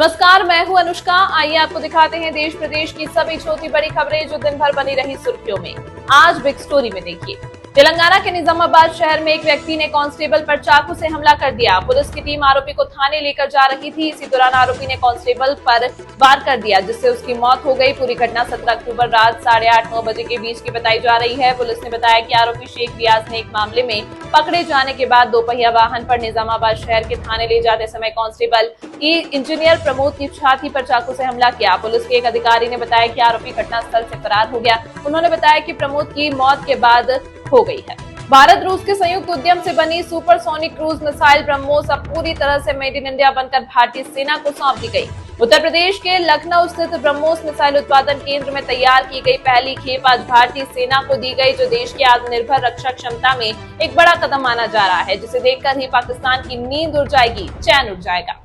नमस्कार, मैं हूं अनुष्का। आइए आपको दिखाते हैं देश प्रदेश की सभी छोटी बड़ी खबरें जो दिन भर बनी रही सुर्खियों में। आज बिग स्टोरी में देखिए, तेलंगाना के निजामाबाद शहर में एक व्यक्ति ने कांस्टेबल पर चाकू से हमला कर दिया। पुलिस की टीम आरोपी को थाने लेकर जा रही थी। इसी दौरान आरोपी ने कांस्टेबल पर वार कर दिया, जिससे उसकी मौत हो गई। पूरी घटना 17 अक्टूबर रात 8:30-9 बजे के बीच की बताई जा रही है। पुलिस ने बताया कि आरोपी शेख रियाज ने एक मामले में पकड़े जाने के बाद दोपहिया वाहन पर निजामाबाद शहर के थाने ले जाते समय कांस्टेबल इंजीनियर प्रमोद की छाती पर चाकू से हमला किया। पुलिस के एक अधिकारी ने बताया कि आरोपी घटनास्थल से फरार हो गया। उन्होंने बताया कि प्रमोद की मौत के बाद हो गई है। भारत रूस के संयुक्त उद्यम से बनी सुपरसोनिक क्रूज मिसाइल ब्रह्मोस अब पूरी तरह से मेड इन इंडिया बनकर भारतीय सेना को सौंप दी गई। उत्तर प्रदेश के लखनऊ स्थित ब्रह्मोस मिसाइल उत्पादन केंद्र में तैयार की गई पहली खेप आज भारतीय सेना को दी गई, जो देश की आत्मनिर्भर रक्षा क्षमता में एक बड़ा कदम माना जा रहा है, जिसे देखकर ही पाकिस्तान की नींद उड़ जाएगी, चैन उड़ जाएगा।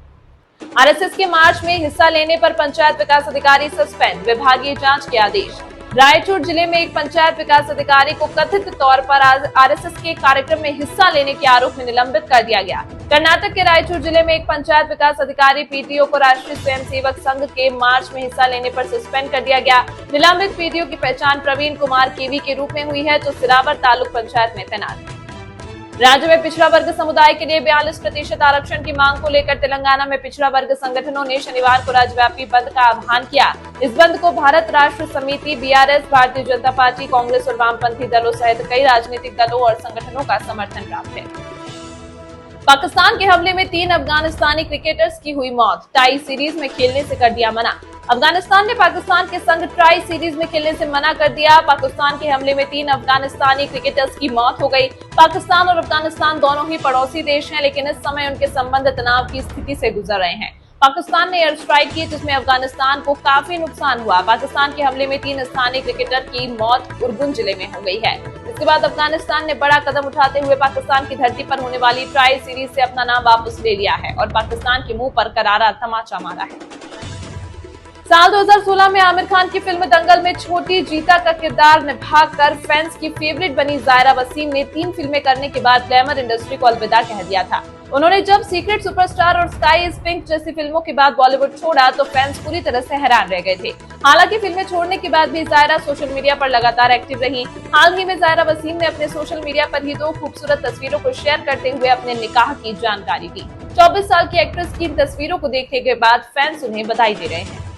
आरएसएस के मार्च में हिस्सा लेने पर पंचायत विकास अधिकारी सस्पेंड, विभागीय जांच के आदेश। रायचूर जिले में एक पंचायत विकास अधिकारी को कथित तौर पर आरएसएस के कार्यक्रम में हिस्सा लेने के आरोप में निलंबित कर दिया गया। कर्नाटक के रायचूर जिले में एक पंचायत विकास अधिकारी पीटीओ को राष्ट्रीय स्वयंसेवक संघ के मार्च में हिस्सा लेने पर सस्पेंड कर दिया गया। निलंबित पीटीओ की पहचान प्रवीण कुमार केवी के रूप में हुई है, जो सिरावर तालुक पंचायत में तैनात है। राज्य में पिछड़ा वर्ग समुदाय के लिए 42% आरक्षण की मांग को लेकर तेलंगाना में पिछड़ा वर्ग संगठनों ने शनिवार को राज्यव्यापी बंद का आह्वान किया। इस बंद को भारत राष्ट्र समिति, बीआरएस, भारतीय जनता पार्टी, कांग्रेस और वामपंथी दलों सहित कई राजनीतिक दलों और संगठनों का समर्थन प्राप्त है। पाकिस्तान के हमले में 3 अफगानिस्तानी क्रिकेटर्स की हुई मौत, टाई सीरीज में खेलने से कर दिया मना। अफगानिस्तान ने पाकिस्तान के संग ट्राई सीरीज में खेलने से मना कर दिया। पाकिस्तान के हमले में 3 अफगानिस्तानी क्रिकेटर्स की मौत हो गई। पाकिस्तान और अफगानिस्तान दोनों ही पड़ोसी देश हैं, लेकिन इस समय उनके संबंध तनाव की स्थिति से गुजर रहे हैं। पाकिस्तान ने एयर स्ट्राइक की, जिसमें अफगानिस्तान को काफी नुकसान हुआ। पाकिस्तान के हमले में 3 स्थानीय क्रिकेटर की मौत उरगुन जिले में हो गई है। इसके बाद अफगानिस्तान ने बड़ा कदम उठाते हुए पाकिस्तान की धरती पर होने वाली ट्राई सीरीज से अपना नाम वापस ले लिया है और पाकिस्तान के मुंह पर करारा तमाचा मारा है। साल 2016 में आमिर खान की फिल्म दंगल में छोटी जीता का किरदार निभाकर फैंस की फेवरेट बनी जायरा वसीम ने 3 फिल्में करने के बाद ग्लैमर इंडस्ट्री को अलविदा कह दिया था। उन्होंने जब सीक्रेट सुपरस्टार और स्काई इज पिंक जैसी फिल्मों के बाद बॉलीवुड छोड़ा तो फैंस पूरी तरह से हैरान रह गए थे। हालांकि फिल्में छोड़ने के बाद भी जायरा सोशल मीडिया पर लगातार एक्टिव रही। हाल ही में जायरा वसीम ने अपने सोशल मीडिया पर ही 2 खूबसूरत तस्वीरों को शेयर करते हुए अपने निकाह की जानकारी दी। 24 साल की एक्ट्रेस की इन तस्वीरों को देखने के बाद फैंस उन्हें बधाई दे रहे हैं।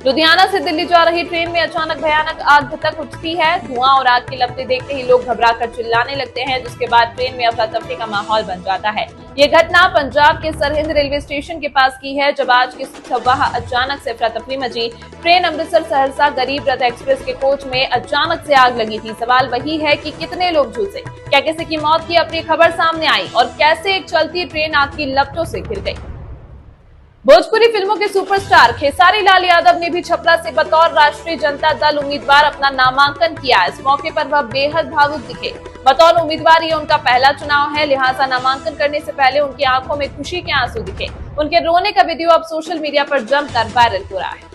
लुधियाना से दिल्ली जा रही ट्रेन में अचानक भयानक आग भड़क उठती है। धुआं और आग की लपटें देखते ही लोग घबराकर चिल्लाने लगते हैं, जिसके बाद ट्रेन में अफरा तफरी का माहौल बन जाता है। ये घटना पंजाब के सरहिंद रेलवे स्टेशन के पास की है, जब आज की सुबह अचानक से अफरा तफरी मची। ट्रेन अमृतसर सहरसा गरीब रथ एक्सप्रेस के कोच में अचानक से आग लगी थी। सवाल वही है कि कितने लोग झुलसे, क्या किसी की मौत की अपनी खबर सामने आई और कैसे एक चलती ट्रेन आग की लपटों से घिर गई। भोजपुरी फिल्मों के सुपरस्टार खेसारी लाल यादव ने भी छपरा से बतौर राष्ट्रीय जनता दल उम्मीदवार अपना नामांकन किया। इस मौके पर वह बेहद भावुक दिखे। बतौर उम्मीदवार ये उनका पहला चुनाव है, लिहाजा नामांकन करने से पहले उनकी आंखों में खुशी के आंसू दिखे। उनके रोने का वीडियो अब सोशल मीडिया पर जमकर वायरल हो रहा है।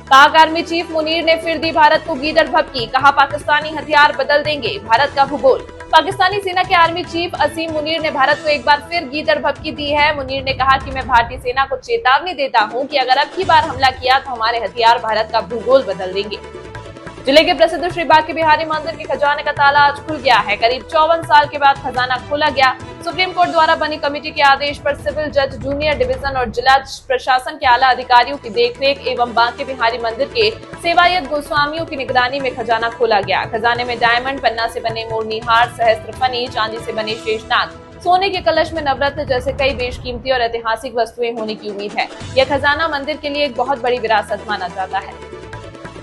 पाक आर्मी चीफ मुनीर ने फिर दी भारत को गीदड़ भभकी, कहा पाकिस्तानी हथियार बदल देंगे भारत का भूगोल। पाकिस्तानी सेना के आर्मी चीफ असीम मुनीर ने भारत को एक बार फिर गीदड़ भभकी दी है। मुनीर ने कहा कि मैं भारतीय सेना को चेतावनी देता हूं कि अगर अब की बार हमला किया तो हमारे हथियार भारत का भूगोल बदल देंगे। जिले के प्रसिद्ध श्री बांके बिहारी मंदिर के खजाने का ताला आज खुल गया है। करीब 54 साल के बाद खजाना खोला गया। सुप्रीम कोर्ट द्वारा बनी कमेटी के आदेश पर सिविल जज, जूनियर डिवीजन और जिला प्रशासन के आला अधिकारियों की देखरेख एवं बांके बिहारी मंदिर के सेवायत गोस्वामियों की निगरानी में खजाना खोला गया। खजाने में डायमंड, पन्ना से बने मोरनी हार, सहस्त्र फनी, चांदी से बने शेषनाग, सोने के कलश में नवरत्न जैसे कई बेशकीमती और ऐतिहासिक वस्तुएं होने की उम्मीद है। यह खजाना मंदिर के लिए एक बहुत बड़ी विरासत माना जाता है।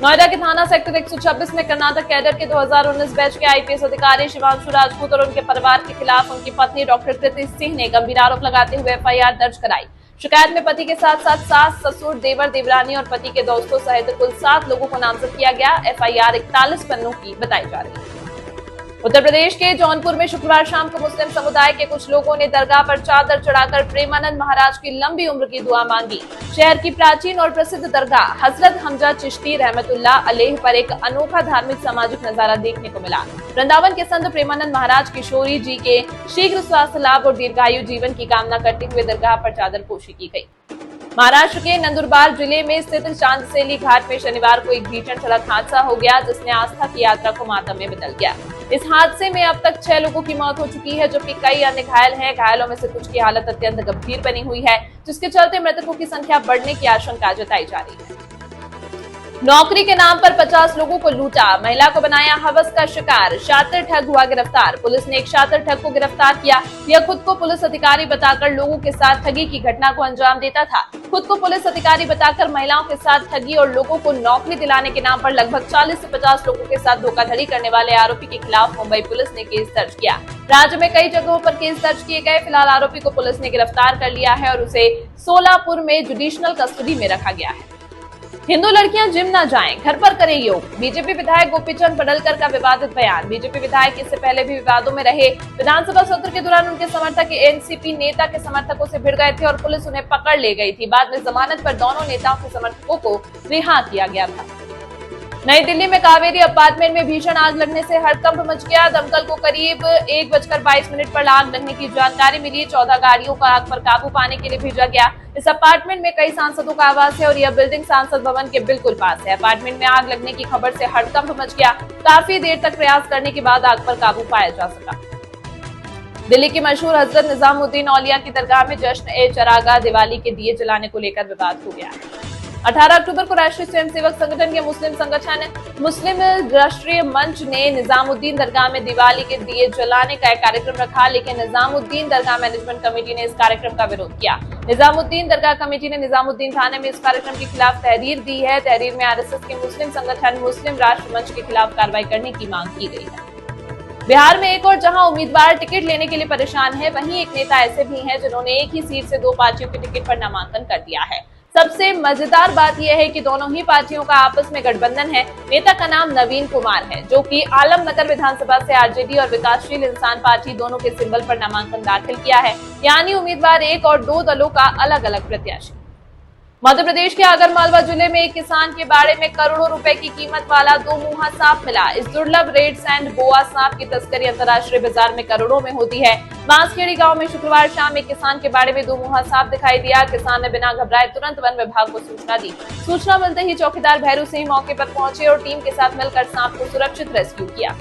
नोएडा के थाना सेक्टर 126 में कर्नाटक कैडर के 2019 बैच के आईपीएस अधिकारी शिवांशु राजपूत और उनके परिवार के खिलाफ उनकी पत्नी डॉक्टर कृति सिंह ने गंभीर आरोप लगाते हुए एफआईआर दर्ज कराई। शिकायत में पति के साथ साथ सास, ससुर, देवर, देवरानी और पति के दोस्तों सहित कुल 7 लोगों को नामजद किया गया। एफआईआर 41 पन्नों की बताई जा रही है। उत्तर प्रदेश के जौनपुर में शुक्रवार शाम को मुस्लिम समुदाय के कुछ लोगों ने दरगाह पर चादर चढ़ाकर प्रेमानंद महाराज की लंबी उम्र की दुआ मांगी। शहर की प्राचीन और प्रसिद्ध दरगाह हजरत हमजा चिश्ती रहमतुल्लाह अलैह पर एक अनोखा धार्मिक सामाजिक नजारा देखने को मिला। वृंदावन के संत प्रेमानंद महाराज किशोरी जी के शीघ्र स्वास्थ्य लाभ और दीर्घायु जीवन की कामना करते हुए दरगाह पर चादर पोशी की गई। महाराष्ट्र के नंदुरबार जिले में स्थित चांदसेली घाट में शनिवार को एक भीषण सड़क हादसा हो गया, जिसने आस्था की यात्रा को मातम में बदल दिया। इस हादसे में अब तक 6 लोगों की मौत हो चुकी है, जबकि कई अन्य घायल हैं। घायलों में से कुछ की हालत अत्यंत गंभीर बनी हुई है, जिसके चलते मृतकों की संख्या बढ़ने की आशंका जताई जा रही है। नौकरी के नाम पर 50 लोगों को लूटा, महिला को बनाया हवस का शिकार, शातिर ठग हुआ गिरफ्तार। पुलिस ने एक शातिर ठग को गिरफ्तार किया। यह खुद को पुलिस अधिकारी बताकर लोगों के साथ ठगी की घटना को अंजाम देता था। खुद को पुलिस अधिकारी बताकर महिलाओं के साथ ठगी और लोगों को नौकरी दिलाने के नाम पर लगभग 40 से 50 लोगों के साथ धोखाधड़ी करने वाले आरोपी के खिलाफ मुंबई पुलिस ने केस दर्ज किया। राज्य में कई जगहों पर केस दर्ज किए गए। फिलहाल आरोपी को पुलिस ने गिरफ्तार कर लिया है और उसे सोलापुर में जुडिशनल कस्टडी में रखा गया है। हिंदू लड़कियां जिम न जाएं, घर पर करें योग। बीजेपी विधायक गोपीचंद पडलकर का विवादित बयान। बीजेपी विधायक इससे पहले भी विवादों में रहे। विधानसभा सत्र के दौरान उनके समर्थक एनसीपी नेता के समर्थकों से भिड़ गए थे और पुलिस उन्हें पकड़ ले गई थी। बाद में जमानत पर दोनों नेताओं के समर्थकों को रिहा किया गया था। नई दिल्ली में कावेरी अपार्टमेंट में भीषण आग लगने से हड़कंप मच गया। दमकल को करीब 1:22 पर आग लगने की जानकारी मिली। 14 गाड़ियों को आग पर काबू पाने के लिए भेजा गया। इस अपार्टमेंट में कई सांसदों का आवास है और यह बिल्डिंग संसद भवन के बिल्कुल पास है। अपार्टमेंट में आग लगने की खबर से हड़कंप मच गया। काफी देर तक प्रयास करने के बाद आग पर काबू पाया जा सका। दिल्ली की मशहूर हजरत निजामुद्दीन औलिया की दरगाह में जश्न-ए-चरागाह दिवाली के दिए जलाने को लेकर विवाद हो गया है। 18 अक्टूबर को राष्ट्रीय स्वयंसेवक संगठन के मुस्लिम संगठन मुस्लिम राष्ट्रीय मंच ने निजामुद्दीन दरगाह में दिवाली के दिए जलाने का एक कार्यक्रम रखा, लेकिन निजामुद्दीन दरगाह मैनेजमेंट कमेटी ने इस कार्यक्रम का विरोध किया। निजामुद्दीन दरगाह कमेटी ने निजामुद्दीन थाने में इस कार्यक्रम के खिलाफ तहरीर दी है। तहरीर में आरएसएस के मुस्लिम संगठन मुस्लिम राष्ट्र मंच के खिलाफ कार्रवाई करने की मांग की गई है। बिहार में एक और जहां उम्मीदवार टिकट लेने के लिए परेशान है, वहीं एक नेता ऐसे भी हैं जिन्होंने एक ही सीट से 2 पार्टियों के टिकट पर नामांकन कर दिया है। सबसे मजेदार बात यह है कि दोनों ही पार्टियों का आपस में गठबंधन है। नेता का नाम नवीन कुमार है, जो कि आलमनगर विधानसभा से आरजेडी और विकासशील इंसान पार्टी दोनों के सिंबल पर नामांकन दाखिल किया है। यानी उम्मीदवार एक और 2 दलों का अलग अलग प्रत्याशी। मध्य प्रदेश के आगरमालवा जिले में एक किसान के बाड़े में करोड़ों रुपए की कीमत वाला 2 मुहा सांप मिला। इस दुर्लभ रेड सैंड बोआ सांप की तस्करी अंतर्राष्ट्रीय बाजार में करोड़ों में होती है। बांसखेड़ी गांव में शुक्रवार शाम एक किसान के बाड़े में 2 मुहा सांप दिखाई दिया। किसान ने बिना घबराए तुरंत वन विभाग को सूचना दी। सूचना मिलते ही चौकीदार भैरू सिंह मौके पर पहुंचे और टीम के साथ मिलकर सांप को सुरक्षित रेस्क्यू किया।